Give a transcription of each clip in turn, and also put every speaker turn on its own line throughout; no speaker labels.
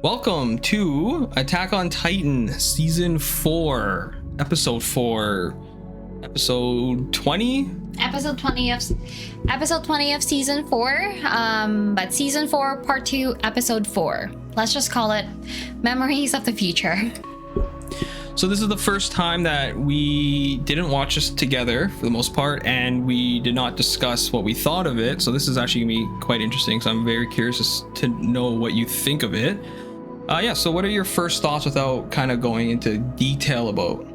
Welcome to Attack on Titan Season 4, Episode 4, Episode 20?
Episode 20 of Season 4, but Season 4, Part 2, Episode 4. Let's just call it Memories of the Future.
So this is the first time that we didn't watch this together for the most part, and we did not discuss what we thought of it. So this is actually gonna be quite interesting, so I'm very curious to know what you think of it. So what are your first thoughts without kind of going into detail about?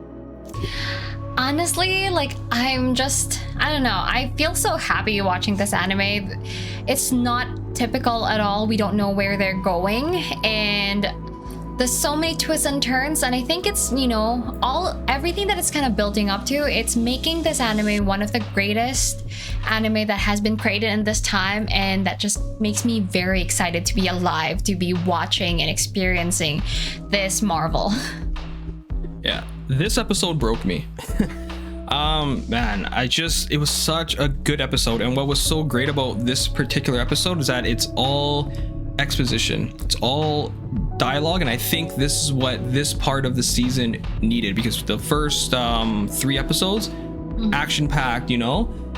Honestly, I don't know. I feel so happy watching this anime. It's not typical at all. We don't know where they're going, and there's so many twists and turns, and I think it's, everything that it's kind of building up to, it's making this anime one of the greatest anime that has been created in this time, and that just makes me very excited to be alive, to be watching and experiencing this marvel.
Yeah, this episode broke me. It was such a good episode, and what was so great about this particular episode is that it's all exposition, it's all dialogue, and I think this is what this part of the season needed, because the first 3 episodes, action-packed,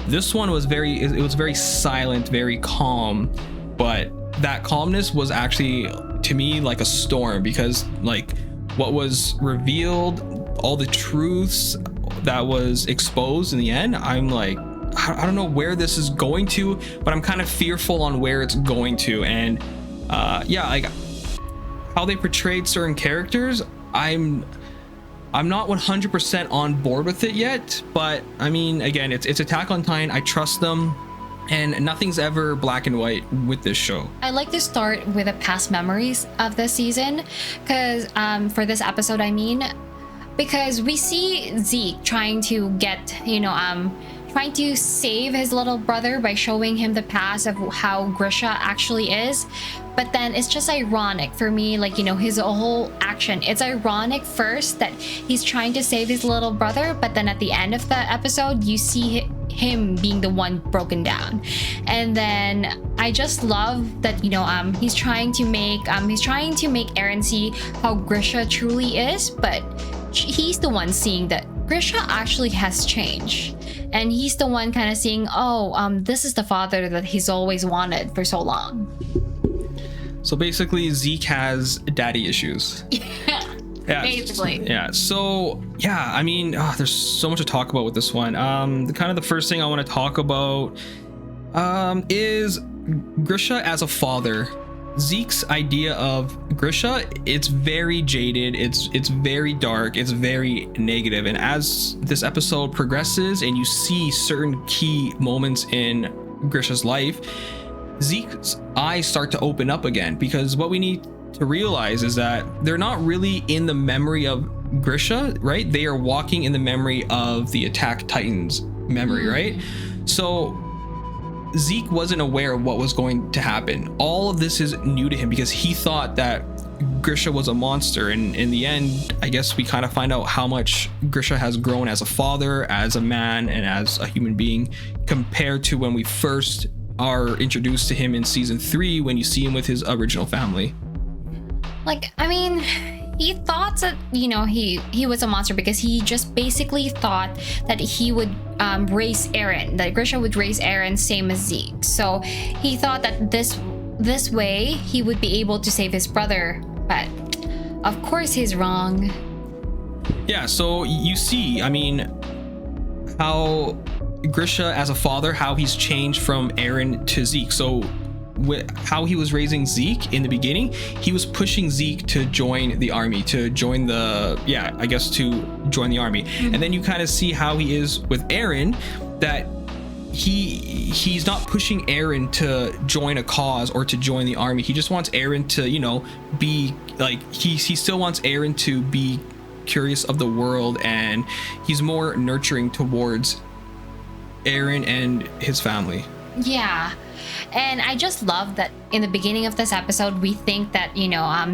this one was very silent, very calm, but that calmness was actually, to me, like a storm, because what was revealed, all the truths that was exposed in the end, I'm like, I don't know where this is going to, but I'm kind of fearful on where it's going to. And how they portrayed certain characters, I'm not 100% on board with it yet, but I mean, again, it's Attack on Titan. I trust them, and nothing's ever black and white with this show.
I like to start with the past memories of this season, because for this episode, because we see Zeke trying to get, trying to save his little brother by showing him the past of how Grisha actually is. But then it's just ironic for me, his whole action. It's ironic first that he's trying to save his little brother, but then at the end of the episode, you see him being the one broken down. And then I just love that, he's trying to make Eren see how Grisha truly is, but he's the one seeing that Grisha actually has changed. And he's the one kind of seeing, this is the father that he's always wanted for so long.
So basically, Zeke has daddy issues. Yeah,
basically.
Yeah. So yeah, there's so much to talk about with this one. The first thing I want to talk about is Grisha as a father. Zeke's idea of Grisha, it's very jaded, it's very dark, it's very negative. And as this episode progresses and you see certain key moments in Grisha's life, Zeke's eyes start to open up again, because what we need to realize is that they're not really in the memory of Grisha, right? They are walking in the memory of the Attack Titans memory, right? So Zeke wasn't aware of what was going to happen. All of this is new to him, because he thought that Grisha was a monster, and in the end, I guess we kind of find out how much Grisha has grown as a father, as a man, and as a human being, compared to when we first are introduced to him in season 3, when you see him with his original family.
He thought that, he was a monster because he just basically thought that he would raise Eren, that Grisha would raise Eren same as Zeke. So he thought that this way he would be able to save his brother, but of course he's wrong.
Yeah, so you see, how Grisha as a father, how he's changed from Eren to Zeke. So how he was raising Zeke in the beginning, he was pushing Zeke to join the army, to join the army. And then you kind of see how he is with Eren, that he's not pushing Eren to join a cause or to join the army. He just wants Eren to, be he still wants Eren to be curious of the world, and he's more nurturing towards Eren and his family.
Yeah. And I just love that in the beginning of this episode, we think that,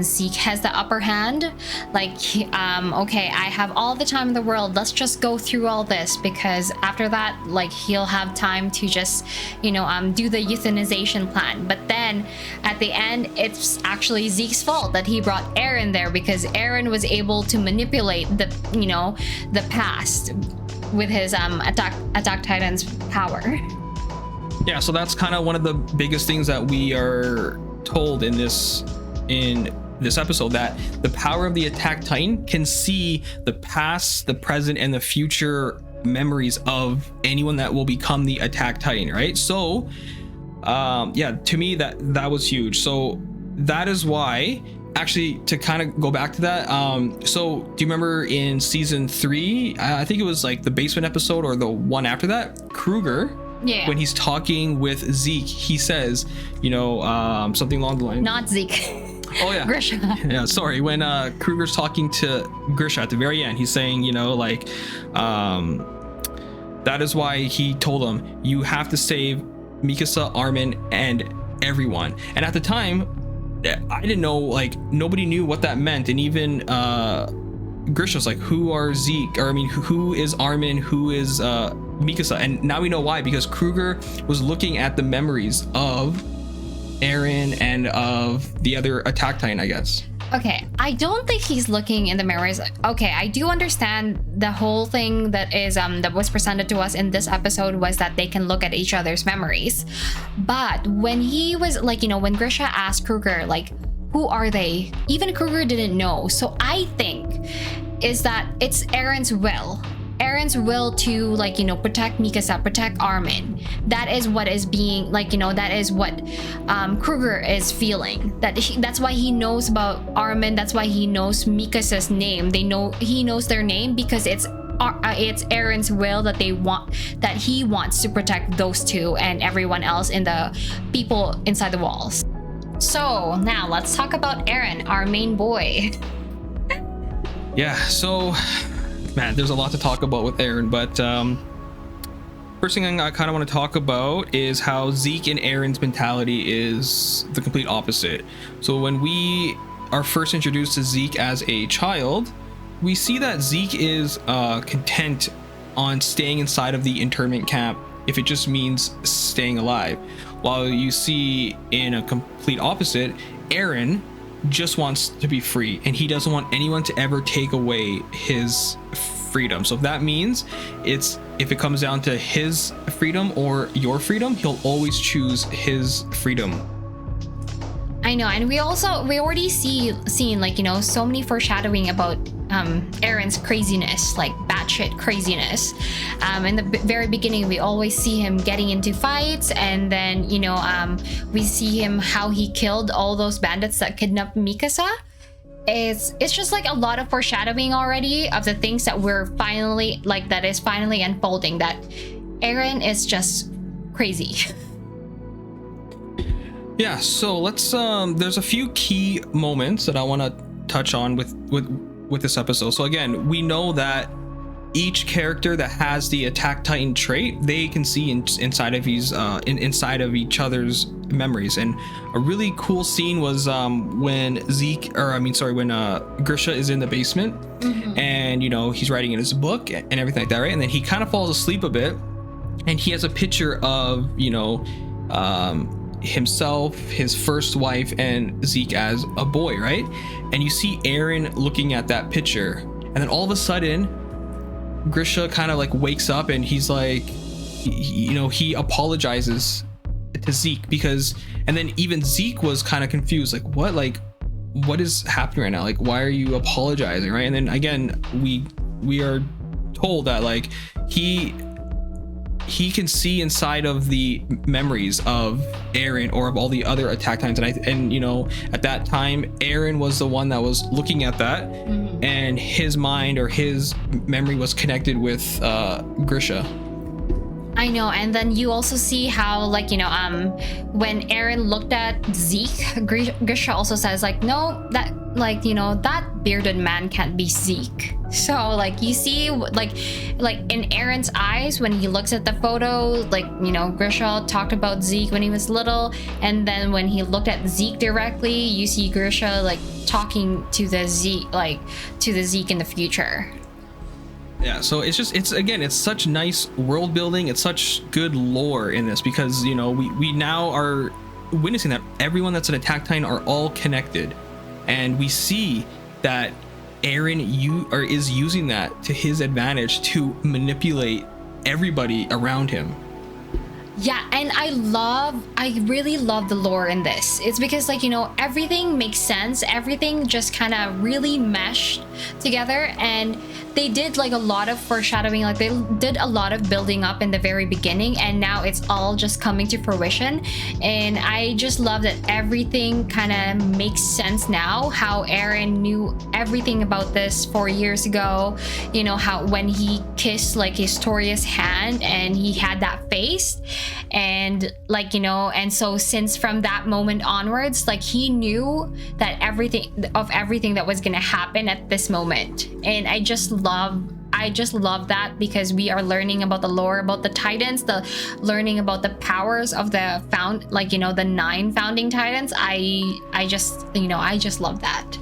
Zeke has the upper hand. Like, okay, I have all the time in the world. Let's just go through all this, because after that, like, he'll have time to just, do the euthanization plan. But then at the end, it's actually Zeke's fault that he brought Eren there, because Eren was able to manipulate the past with his Attack Titan's power.
Yeah, so that's kind of one of the biggest things that we are told in this episode, that the power of the Attack Titan can see the past, the present, and the future memories of anyone that will become the Attack Titan, right? So to me that was huge. So that is why, actually, to kind of go back to that, so do you remember in season 3, I think it was like the basement episode or the one after that, Kruger, when he's talking with Zeke, he says, something along the line.
Not Zeke.
Oh yeah.
Grisha.
Yeah, sorry. When Kruger's talking to Grisha at the very end, he's saying, that is why he told him, you have to save Mikasa, Armin, and everyone. And at the time, I didn't know, like, nobody knew what that meant. And even Grisha's like, who are Zeke? Or I mean, who is Armin? Who is Mikasa? And now we know why, because Kruger was looking at the memories of Eren and of the other Attack Titan, I guess.
Okay, I don't think he's looking in the memories. Okay, I do understand the whole thing that is that was presented to us in this episode was that they can look at each other's memories. But when he was like, when Grisha asked Kruger, like, who are they? Even Kruger didn't know. So I think is that it's Eren's will. Eren's will to, like, protect Mikasa, protect Armin. That is what is being, like, that is what Kruger is feeling. That's why he knows about Armin. That's why he knows Mikasa's name. He knows their name because it's Eren's will that he wants to protect those two and everyone else in the people inside the walls. So now let's talk about Eren, our main boy.
Yeah, so man, there's a lot to talk about with Eren, but first thing I kind of want to talk about is how Zeke and Eren's mentality is the complete opposite. So when we are first introduced to Zeke as a child, we see that Zeke is content on staying inside of the internment camp if it just means staying alive, while you see in a complete opposite, Eren just wants to be free, and he doesn't want anyone to ever take away his freedom. So if that means if it comes down to his freedom or your freedom, he'll always choose his freedom.
I know, and we already seen like, so many foreshadowing about Eren's craziness, like batshit craziness. In the very beginning, we always see him getting into fights, and then we see him how he killed all those bandits that kidnapped Mikasa. It's just like a lot of foreshadowing already of the things that that is finally unfolding, that Eren is just crazy.
Yeah, so let's there's a few key moments that I want to touch on with this episode. So again, we know that each character that has the Attack Titan trait, they can see inside of each other's memories. And a really cool scene was when Grisha is in the basement, mm-hmm. and he's writing in his book and everything like that, right? And then he kind of falls asleep a bit, and he has a picture of himself, his first wife, and Zeke as a boy, right? And you see Eren looking at that picture, and then all of a sudden Grisha kind of like wakes up, and he's like, he apologizes to Zeke, and then even Zeke was kind of confused, like, what is happening right now? Like, why are you apologizing, right? And then again, we are told that, like, he can see inside of the memories of Eren or of all the other Attack Titans, and at that time Eren was the one that was looking at that, mm-hmm. and his mind or his memory was connected with Grisha.
I know, and then you also see how, like, when Eren looked at Zeke, Grisha also says, like, no, that, like, that bearded man can't be Zeke. So, like, you see, like in Eren's eyes when he looks at the photo, like, Grisha talked about Zeke when he was little, and then when he looked at Zeke directly, you see Grisha, like, talking to the Zeke, in the future.
Yeah, so it's such nice world building. It's such good lore in this because, we now are witnessing that everyone that's an Attack Titan are all connected. And we see that Eren is using that to his advantage to manipulate everybody around him.
Yeah, and I really love the lore in this. It's because, like, everything makes sense. Everything just kind of really meshed together, and they did, like, a lot of foreshadowing. Like, they did a lot of building up in the very beginning, and now it's all just coming to fruition. And I just love that everything kind of makes sense now. How Eren knew everything about this 4 years ago. How when he kissed, like, Historia's hand and he had that face. And, like, and so since from that moment onwards, like, he knew that everything that was gonna happen at this moment. And I just love that because we are learning about the lore about the Titans, learning about the powers of the the 9 founding Titans. I just love that.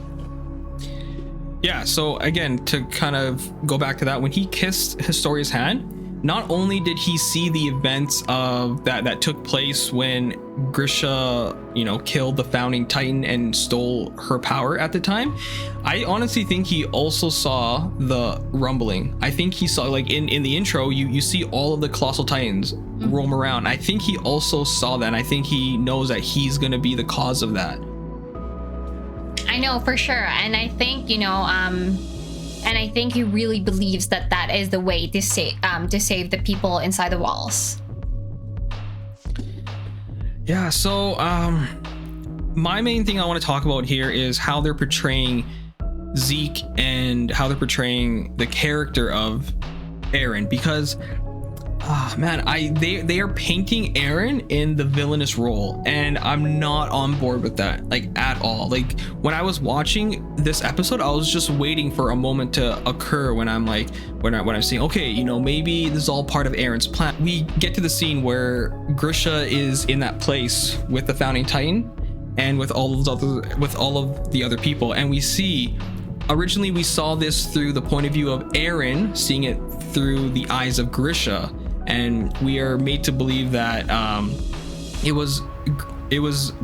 Yeah, so again, to kind of go back to that, when he kissed Historia's hand, not only did he see the events of that took place when Grisha, killed the founding Titan and stole her power at the time, I honestly think he also saw the rumbling. I think he saw, like, in the intro, you see all of the colossal Titans roam around. I think he also saw that, and I think he knows that he's gonna be the cause of that.
I know for sure, and I think and I think he really believes that is the way to save the people inside the walls.
Yeah, so my main thing I want to talk about here is how they're portraying Zeke and how they're portraying the character of Eren, because they are painting Eren in the villainous role, and I'm not on board with that, like, at all. Like, when I was watching this episode, I was just waiting for a moment to occur when I'm saying, okay, maybe this is all part of Eren's plan. We get to the scene where Grisha is in that place with the founding Titan and with all of the other people, and we see, originally we saw this through the point of view of Eren, seeing it through the eyes of Grisha. And we are made to believe that it was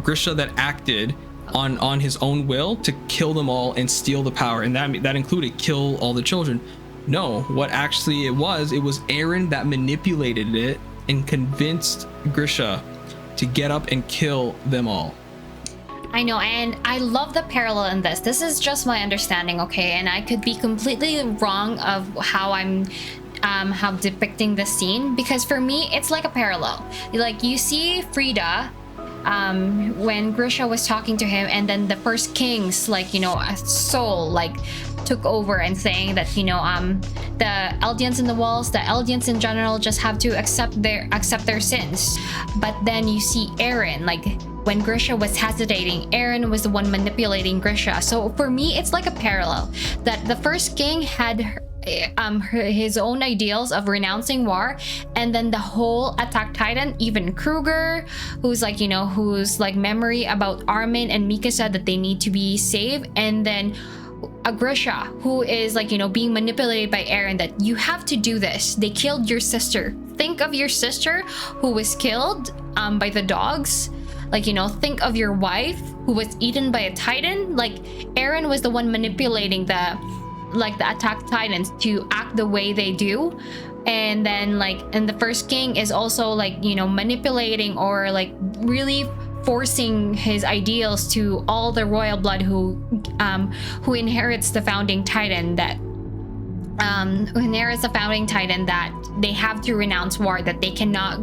Grisha that acted on his own will to kill them all and steal the power, and that included kill all the children. No, what actually it was Eren that manipulated it and convinced Grisha to get up and kill them all.
I know, and I love the parallel in this. This is just my understanding, okay? And I could be completely wrong of how I'm how depicting the scene, because for me it's like a parallel. Like, you see Frida when Grisha was talking to him, and then the first king's, like, a soul, like, took over and saying that, the Eldians in the walls, the Eldians in general, just have to accept their sins. But then you see Eren, like, when Grisha was hesitating, Eren was the one manipulating Grisha. So for me, it's like a parallel, that the first king had his own ideals of renouncing war, and then the whole Attack Titan, even Kruger, who's like memory about Armin and Mikasa, that they need to be saved, and then Grisha, who is, like, being manipulated by Eren, that you have to do this. They killed your sister. Think of your sister who was killed by the dogs. Like, think of your wife who was eaten by a Titan. Like, Eren was the one manipulating the Attack Titans to act the way they do. And then, like, and the first king is also, like, manipulating or, like, really forcing his ideals to all the royal blood who inherits the founding Titan, that they have to renounce war, that they cannot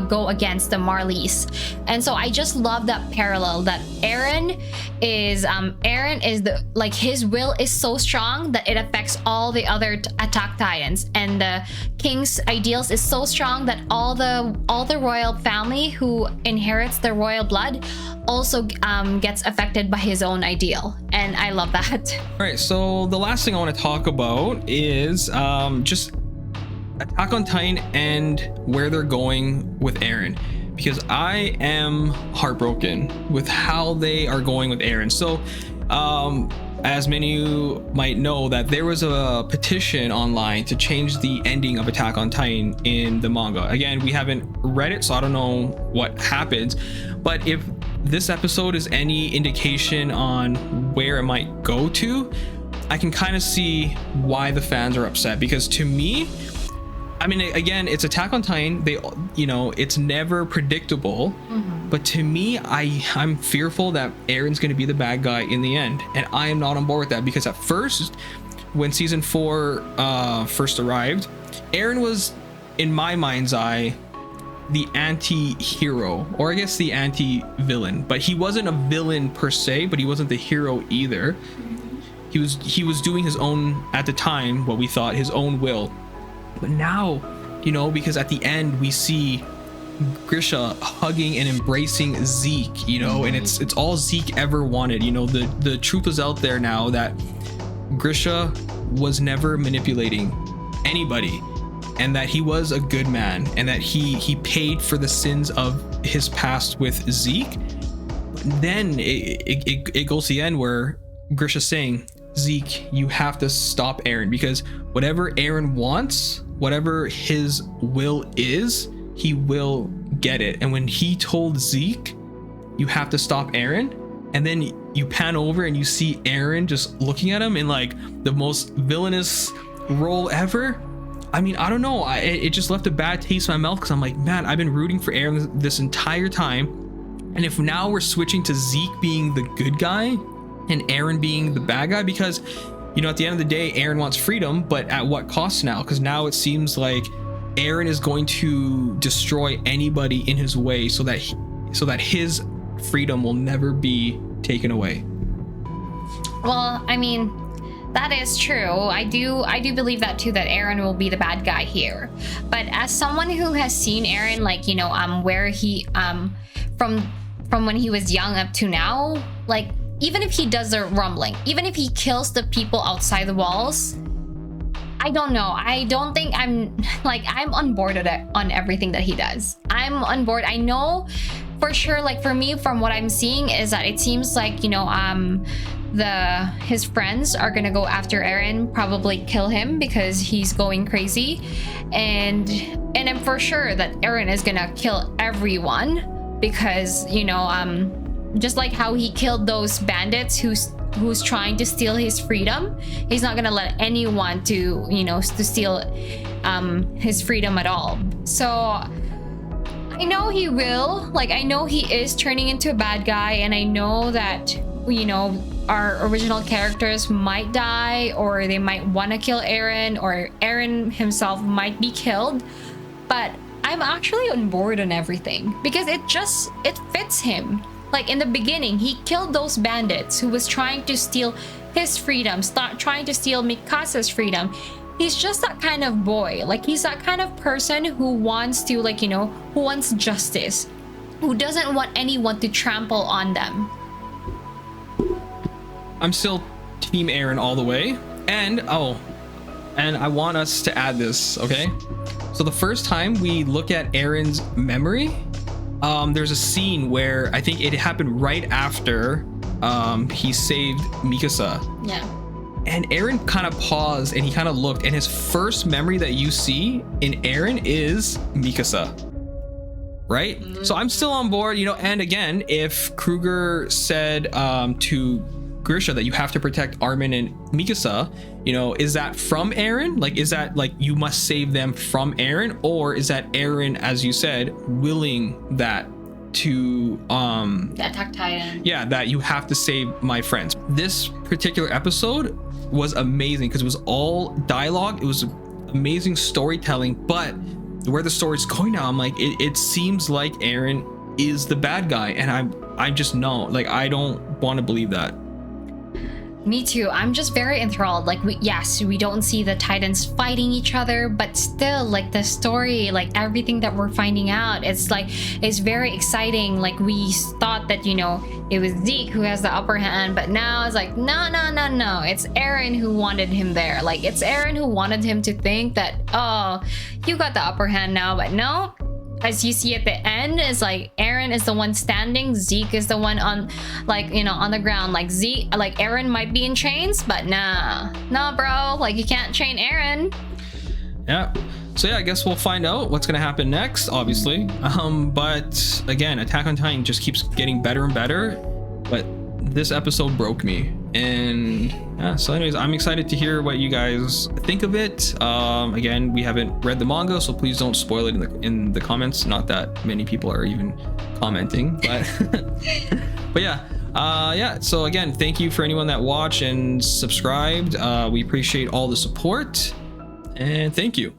go against the Marleys. And so I just love that parallel that Eren is the like his will is so strong that it affects all the other Attack Titans, and the king's ideals is so strong that all the royal family who inherits the royal blood also gets affected by his own ideal. And I love that.
All right, so the last thing I want to talk about is just Attack on Titan and where they're going with Eren, because I am heartbroken with how they are going with Eren. So as many of you might know, that there was a petition online to change the ending of Attack on Titan in the manga. Again, we haven't read it, so I don't know what happens, but if this episode is any indication on where it might go to, I can kind of see why the fans are upset. Because to me, I mean, again, it's Attack on Titan. They, you know, it's never predictable. But to me, I'm fearful that Eren's going to be the bad guy in the end, and I am not on board with that. Because at first, when season 4 first arrived, Eren was, in my mind's eye, the anti-hero, or I guess the anti-villain. But he wasn't a villain per se, but he wasn't the hero either. He was doing his own, at the time, what we thought, his own will. But now, you know, because at the end we see Grisha hugging and embracing Zeke, you know, and it's all Zeke ever wanted. You know, the truth is out there now that Grisha was never manipulating anybody, and that he was a good man, and that he paid for the sins of his past with Zeke. But then it goes to the end where Grisha's saying, Zeke, you have to stop Eren, because whatever Eren wants, whatever his will is, he will get it. And when he told Zeke, you have to stop Eren, and then you pan over and you see Eren just looking at him in like the most villainous role ever. I mean, I don't know, it just left a bad taste in my mouth, because I'm like, man, I've been rooting for Eren this entire time, and if now we're switching to Zeke being the good guy and Eren being the bad guy, because, you know, at the end of the day, Eren wants freedom, but at what cost now? Because now it seems like Eren is going to destroy anybody in his way, so that his freedom will never be taken away.
Well, I mean, that is true. I do believe that too, that Eren will be the bad guy here. But as someone who has seen Eren, like, you know, where he from when he was young up to now, like, even if he does the rumbling, even if he kills the people outside the walls, I don't know. I don't think I'm on board with it, on everything that he does. I'm on board. I know for sure, like, for me, from what I'm seeing, is that it seems like, you know, his friends are gonna go after Eren, probably kill him because he's going crazy, and I'm for sure that Eren is gonna kill everyone, because, you know, just like how he killed those bandits who's trying to steal his freedom, he's not gonna let anyone to, you know, to steal his freedom at all. So I know he will, like, I know he is turning into a bad guy, and I know that, you know, our original characters might die, or they might want to kill Eren, or Eren himself might be killed, but I'm actually on board on everything, because it fits him. Like, in the beginning, he killed those bandits who was trying to steal his freedom, trying to steal Mikasa's freedom. He's just that kind of boy. Like, he's that kind of person who wants to, like, you know, who wants justice, who doesn't want anyone to trample on them.
I'm still Team Eren all the way. And I want us to add this, okay? So the first time we look at Eren's memory, there's a scene where I think it happened right after he saved Mikasa. Yeah. And Eren kind of paused and he kind of looked, and his first memory that you see in Eren is Mikasa. Right? Mm-hmm. So I'm still on board, you know, and again, if Kruger said to Grisha that you have to protect Armin and Mikasa, you know, is that from Eren? Like, is that like you must save them from Eren, or is that Eren, as you said, willing that to the Attack Titan? Yeah, that you have to save my friends. This particular episode was amazing because it was all dialogue. It was amazing storytelling, but where the story's going now, I'm like, it seems like Eren is the bad guy, and I just know, like, I don't want to believe that.
Me too. I'm just very enthralled. Like, we don't see the Titans fighting each other, but still, like, the story, like everything that we're finding out, it's like, it's very exciting. Like, we thought that, you know, it was Zeke who has the upper hand, but now it's like, no, it's Eren who wanted him there. Like, it's Eren who wanted him to think that, oh, you got the upper hand now, but no. As you see at the end, it's like Eren is the one standing, Zeke is the one on, like, you know, on the ground. Like, Eren might be in chains, but nah, bro, like, you can't chain Eren.
Yeah. So yeah, I guess we'll find out what's gonna happen next, obviously. But again, Attack on Titan just keeps getting better and better. But this episode broke me, and yeah. So anyways, I'm excited to hear what you guys think of it. Again, we haven't read the manga, so please don't spoil it in the comments. Not that many people are even commenting, but but yeah. So again, thank you for anyone that watched and subscribed. We appreciate all the support, and thank you.